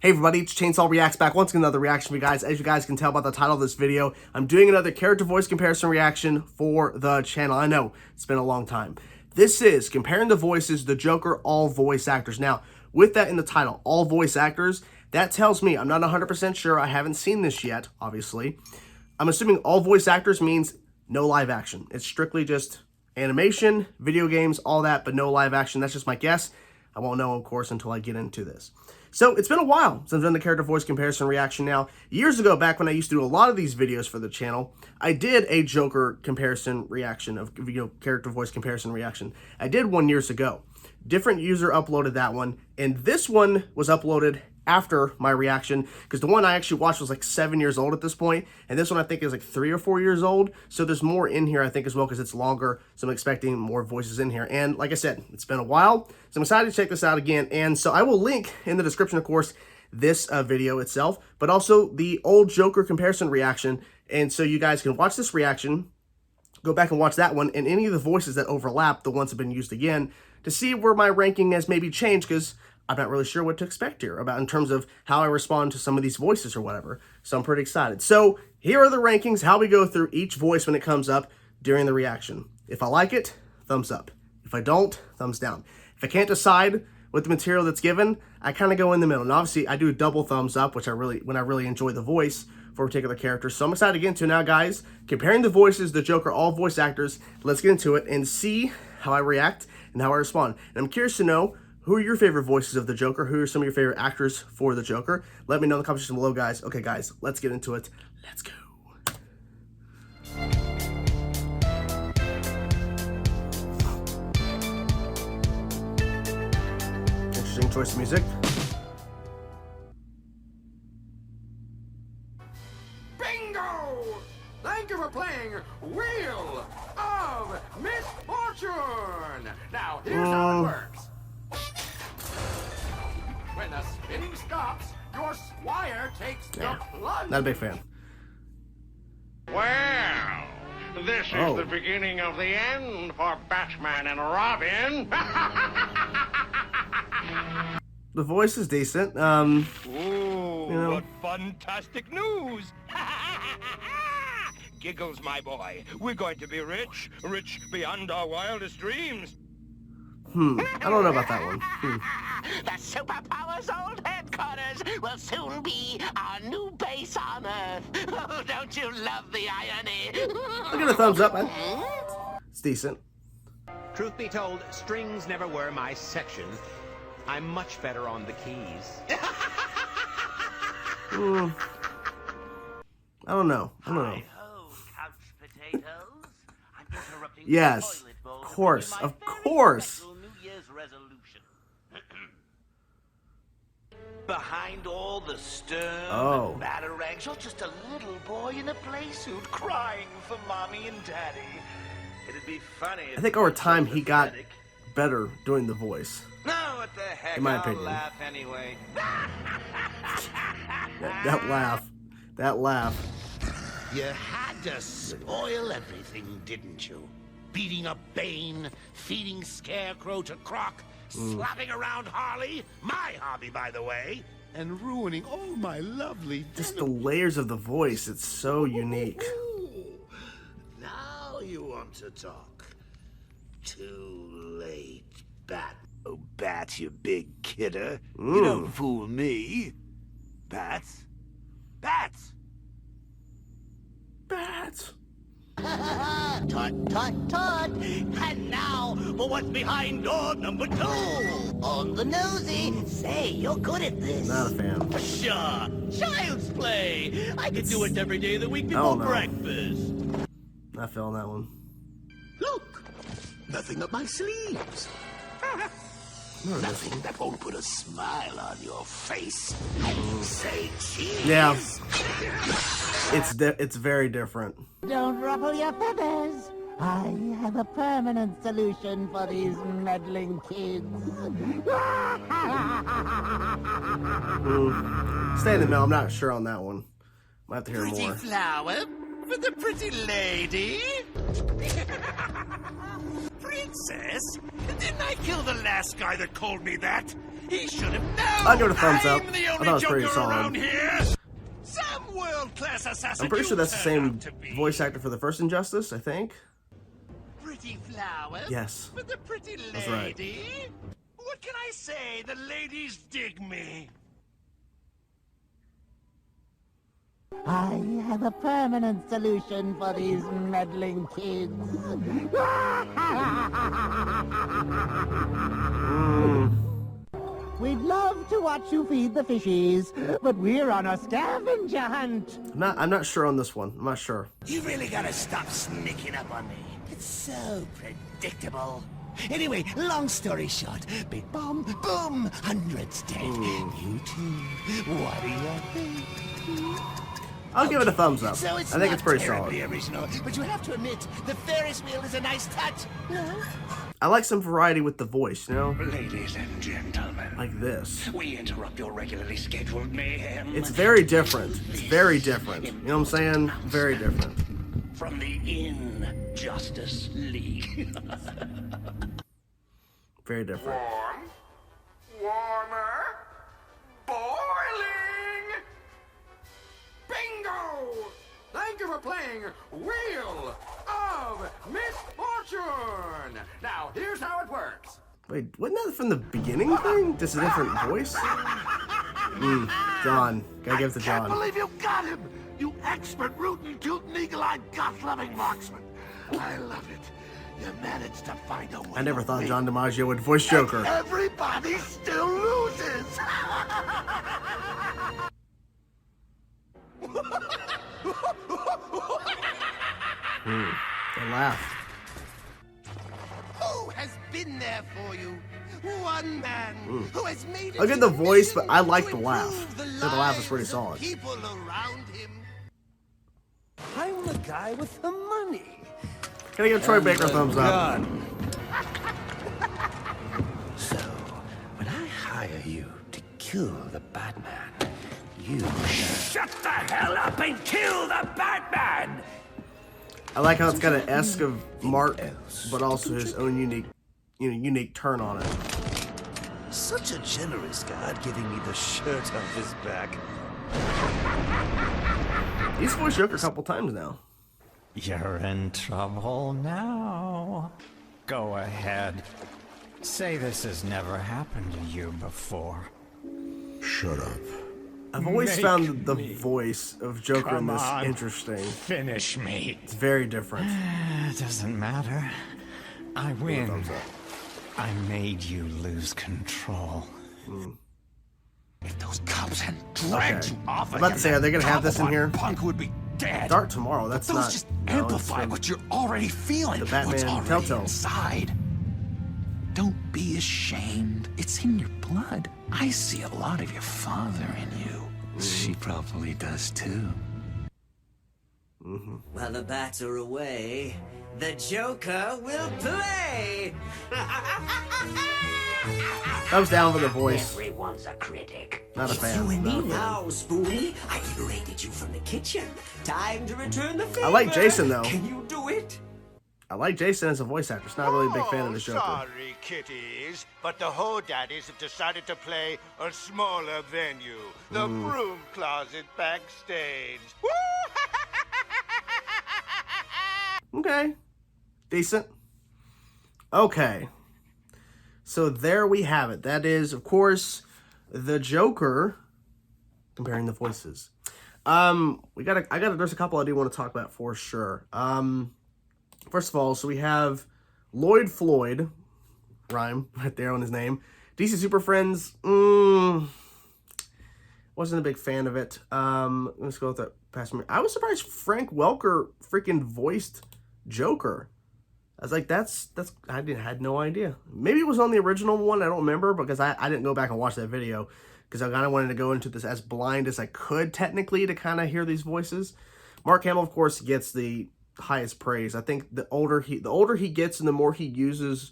Hey everybody, it's Chainsaw Reacts back once again, another reaction for you guys. As you guys can tell by the title of this video, I'm doing another character voice comparison reaction for the channel. I know, it's been a long time. This is comparing the voices, the Joker, all voice actors. Now, with that in the title, all voice actors, that tells me, I'm not 100% sure, I haven't seen this yet, obviously. I'm assuming all voice actors means no live action. It's strictly just animation, video games, all that, but no live action. That's just my guess. I won't know, of course, until I get into this. So, it's been a while since I've done the character voice comparison reaction now. Years ago, back when I used to do a lot of these videos for the channel, I did a Joker comparison reaction, character voice comparison reaction. I did one years ago. Different user uploaded that one, and this one was uploaded after my reaction, because the one I actually watched was like 7 years old at this point, and this one I think is like 3 or 4 years old, so there's more in here I think as well, because it's longer, so I'm expecting more voices in here. And like I said, it's been a while, so I'm excited to check this out again. And so I will link in the description, of course, this video itself, but also the old Joker comparison reaction, and so you guys can watch this reaction, go back and watch that one, and any of the voices that overlap, the ones that have been used again, to see where my ranking has maybe changed, because I'm not really sure what to expect here about in terms of how I respond to some of these voices or whatever. So I'm pretty excited. So here are the rankings, how we go through each voice when it comes up during the reaction. If I like it, thumbs up. If I don't, thumbs down. If I can't decide with the material that's given, I kind of go in the middle. And obviously I do double thumbs up, which when I really enjoy the voice for a particular character. So I'm excited to get into it now, guys. Comparing the voices, the Joker, all voice actors. Let's get into it and see how I react and how I respond. And I'm curious to know, who are your favorite voices of the Joker? Who are some of your favorite actors for the Joker? Let me know in the comment section below, guys. Okay, guys, let's get into it. Let's go. Interesting choice of music. Bingo! Thank you for playing Wheel of Misfortune! Now, here's how it works. When the spinning stops, your squire takes the plunge. Not a big fan. Well, this is the beginning of the end for Batman and Robin. The voice is decent. Ooh, you know. What fantastic news! Giggles, my boy. We're going to be rich, rich beyond our wildest dreams. I don't know about that one. The Superpowers Old Headquarters will soon be our new base on Earth. Oh, don't you love the irony? I'll give it a thumbs up, man. It's decent. Truth be told, strings never were my section. I'm much better on the keys. I don't know. Hi-ho, couch potatoes. I'm interrupting Yes, the toilet bowl of to course, begin my of very course. special New Year's resolution. Behind all the stern and batarangs, you're just a little boy in a play suit crying for mommy and daddy. It'd be funny if I think over time he got better doing the voice. No, what the heck? In my I'll opinion. laugh anyway. That laugh. You had to spoil everything, didn't you? Beating up Bane, feeding Scarecrow to Croc, slapping around Harley, my hobby, by the way, and ruining all my lovely Just the layers of the voice, it's so unique. Now you want to talk. Too late, Bat. Oh, Bat, you big kidder. You don't fool me. Bats. Bats! Bats. Tut, tut, tut. And now for what's behind door number 2. On the nosy. Say, you're good at this. Not a fan. Sure. Child's play. I could do it every day of the week Oh, before no. breakfast. Not feeling that one. Look. Nothing up my sleeves. Nothing that won't put a smile on your face. Say cheese. Yeah. It's very different. Don't ruffle your feathers. I have a permanent solution for these meddling kids. Stay in the middle. I'm not sure on that one. Might have to hear Pretty more. flower for the pretty lady. Princess, didn't I kill the last guy that called me that? He should have known. I'll give it a thumbs up. I'm the I only thought it was pretty Joker solid. around here. Some world-class assassin. I'm pretty sure that's the same you turned out to be. voice actor for the first Injustice, I think. Pretty flowers. Yes. But the pretty lady. That's right. What can I say? The ladies dig me. I have a permanent solution for these meddling kids. We'd love to watch you feed the fishies, but we're on a scavenger hunt. I'm not sure on this one. I'm not sure. You really gotta stop sneaking up on me. It's so predictable. Anyway, long story short, big bomb, boom, hundreds dead. You too. What do you think? I'll give it a thumbs up. So I think it's pretty solid. terribly original, but you have to admit, the Ferris wheel is a nice touch. No? I like some variety with the voice, you know? Ladies and gentlemen, Like this. we interrupt your regularly scheduled mayhem. It's very different. It's very different. You know what I'm saying? Very different. From the Injustice League. Very different. Warm, warmer, boiling. Bingo! Thank you for playing Wheel of Misfortune. Now, here's how it works. Wait, wasn't that from the beginning thing? Just a different voice? John. Gotta give it to Can't John. believe you got him! You expert, rootin', tootin', eagle-eyed, goth-loving marksman. I love it. You managed to find a way. I never to thought win. John DiMaggio would voice Joker. Everybody still loses. The laugh. Who has been there for you? One man who has made it I'll get the his voice, but mission I like to the laugh. improve The laugh is lives pretty of solid. People around him. I'm the guy with the money. Can I give Troy Baker a thumbs up? So, when I hire you to kill the Batman, you shut the hell up and kill the Batman! I like how it's got an esque of Mark, but also his own unique turn on it. Such a generous God giving me the shirt off his back. He's voiced Joker a couple times now. You're in trouble now. Go ahead. Say this has never happened to you before. Shut up. I've always Make found the me. voice of Joker in Come this on. interesting. Finish me. It's very different. It doesn't matter. I win. Thumbs up. I made you lose control. If those cops hadn't dragged Okay. you off I'm about to say, are they gonna have this in here? Punk would be dead. Start tomorrow. That's Those not. just no, it's amplify from- what you're already feeling. The Batman what's already Telltale. inside. Don't be ashamed. It's in your blood. I see a lot of your father in you. She probably does too. While the bats are away, the Joker will play! Thumbs down for the voice. Everyone's a critic. Not a It's fan. you and me Not a fan. now, Spoonie. I liberated you from the kitchen. Time to return the favor. I like Jason, though. Can you do it? I like Jason as a voice actor. Just not really a big fan of the Joker. Sorry, kitties, but the Ho Daddies have decided to play a smaller venue. The broom closet backstage. Woo! Okay. Decent. Okay. So there we have it. That is, of course, the Joker. Comparing the voices. There's a couple I do want to talk about for sure. First of all, so we have Lloyd Floyd, rhyme right there on his name. DC Super Friends, wasn't a big fan of it. Let's go with that past me. I was surprised Frank Welker freaking voiced Joker. I was like, I had no idea. Maybe it was on the original one. I don't remember because I didn't go back and watch that video because I kind of wanted to go into this as blind as I could technically to kind of hear these voices. Mark Hamill, of course, gets the highest praise. I think the older he gets and the more he uses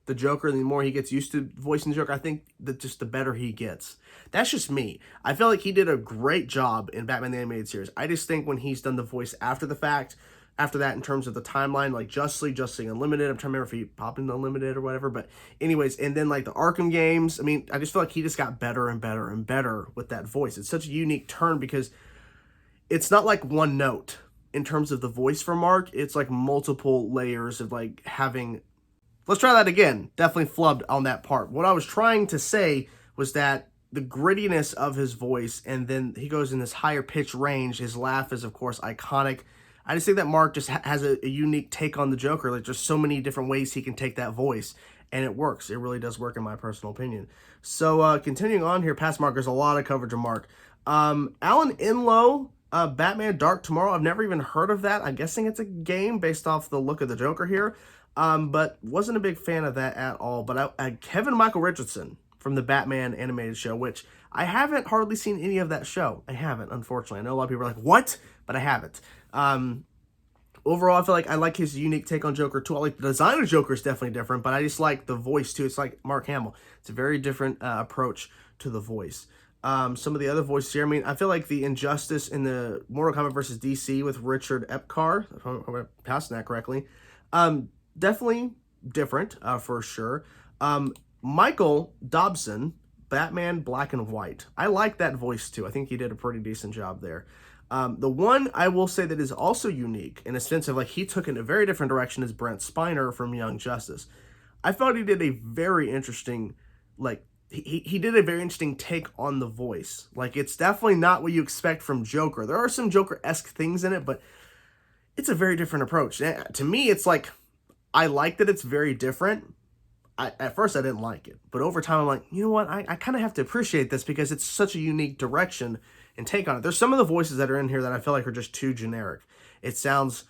the Joker and the more he gets used to voicing the Joker, I think that just the better he gets. That's just me. I feel like he did a great job in Batman the Animated Series. I just think when he's done the voice after the fact, after that in terms of the timeline, like Justly Unlimited. I'm trying to remember if he popped into Unlimited or whatever, but anyways, and then like the Arkham games. I mean, I just feel like he just got better and better and better with that voice. It's such a unique turn because it's not like one note in terms of the voice for Mark. It's like multiple layers of like having... Let's try that again. Definitely flubbed on that part. What I was trying to say was that the grittiness of his voice, and then he goes in this higher pitch range. His laugh is, of course, iconic. I just think that Mark just has a unique take on the Joker. Like, there's so many different ways he can take that voice, and it works. It really does work, in my personal opinion. So, continuing on here, past Mark, there's a lot of coverage of Mark. Alan Inlow, Batman Dark Tomorrow. I've never even heard of that. I'm guessing it's a game based off the look of the Joker here, but wasn't a big fan of that at all. But Kevin Michael Richardson from the Batman animated show, which I haven't hardly seen any of that show. I haven't, unfortunately. I know a lot of people are like, what? But I haven't. Overall, I feel like I like his unique take on Joker too. I like the design of Joker is definitely different, but I just like the voice too. It's like Mark Hamill. It's a very different approach to the voice. Some of the other voices here, I mean, I feel like the Injustice in the Mortal Kombat versus DC with Richard Epcar, if I'm pronouncing that correctly, definitely different for sure. Michael Dobson, Batman Black and White. I like that voice too. I think he did a pretty decent job there. The one I will say that is also unique in a sense of like he took in a very different direction is Brent Spiner from Young Justice. I thought he did a very interesting, like, he did a very interesting take on the voice. Like, it's definitely not what you expect from Joker. There are some Joker-esque things in it, but it's a very different approach. To me, it's like, I like that it's very different. At first, I didn't like it. But over time, I'm like, you know what? I kind of have to appreciate this because it's such a unique direction and take on it. There's some of the voices that are in here that I feel like are just too generic. It sounds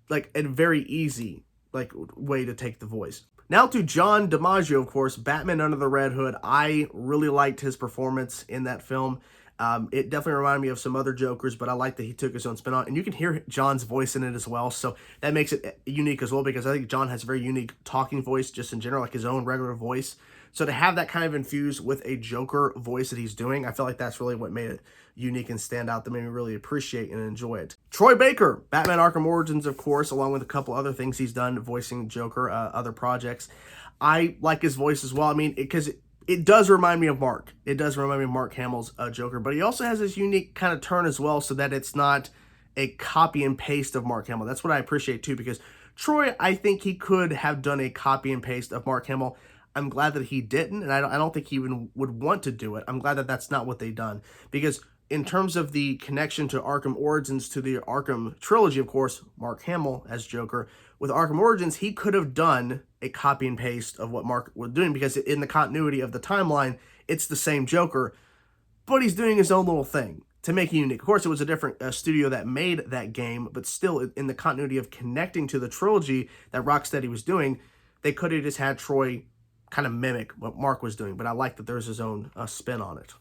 like a very easy like way to take the voice. Now to John DiMaggio, of course, Batman Under the Red Hood. I really liked his performance in that film. It definitely reminded me of some other Jokers, but I like that he took his own spin on it. And you can hear John's voice in it as well, so that makes it unique as well, because I think John has a very unique talking voice just in general, like his own regular voice. So to have that kind of infused with a Joker voice that he's doing, I feel like that's really what made it unique and stand out, that made me really appreciate and enjoy it. Troy Baker, Batman Arkham Origins, of course, along with a couple other things he's done voicing Joker, other projects. I like his voice as well. I mean, because it does remind me of Mark. It does remind me of Mark Hamill's Joker, but he also has this unique kind of turn as well, so that it's not a copy and paste of Mark Hamill. That's what I appreciate too, because Troy, I think he could have done a copy and paste of Mark Hamill. I'm glad that he didn't, and I don't think he even would want to do it. I'm glad that that's not what they done, because in terms of the connection to Arkham Origins, to the Arkham trilogy, of course, Mark Hamill as Joker, with Arkham Origins, he could have done a copy and paste of what Mark was doing, because in the continuity of the timeline, it's the same Joker, but he's doing his own little thing to make it unique. Of course, it was a different studio that made that game, but still, in the continuity of connecting to the trilogy that Rocksteady was doing, they could have just had Troy kind of mimic what Mark was doing, but I like that there's his own spin on it.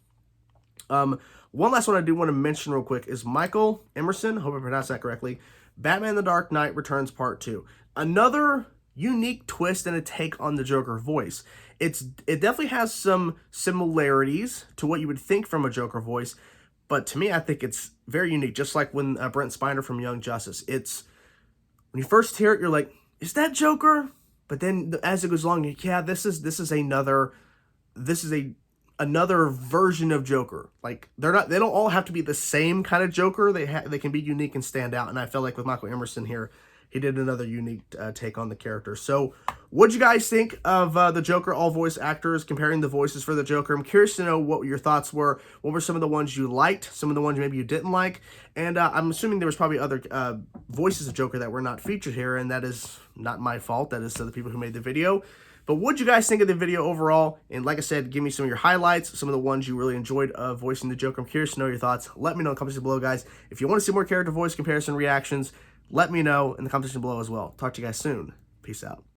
One last one I do want to mention real quick is Michael Emerson, hope I pronounced that correctly, Batman The Dark Knight Returns Part 2. Another unique twist and a take on the Joker voice. It definitely has some similarities to what you would think from a Joker voice, but to me, I think it's very unique, just like when Brent Spiner from Young Justice. It's, when you first hear it, you're like, is that Joker? But then as it goes along, yeah, this is another version of Joker. Like, they don't all have to be the same kind of Joker. They can be unique and stand out. And I felt like with Michael Emerson here, he did another unique take on the character. So what'd you guys think of the Joker, all voice actors, comparing the voices for the Joker? I'm curious to know what your thoughts were. What were some of the ones you liked? Some of the ones maybe you didn't like? And I'm assuming there was probably other voices of Joker that were not featured here, and that is not my fault. That is the people who made the video. But what'd you guys think of the video overall? And like I said, give me some of your highlights, some of the ones you really enjoyed voicing the Joker. I'm curious to know your thoughts. Let me know in the comments below, guys. If you want to see more character voice comparison reactions, let me know in the comment section below as well. Talk to you guys soon. Peace out.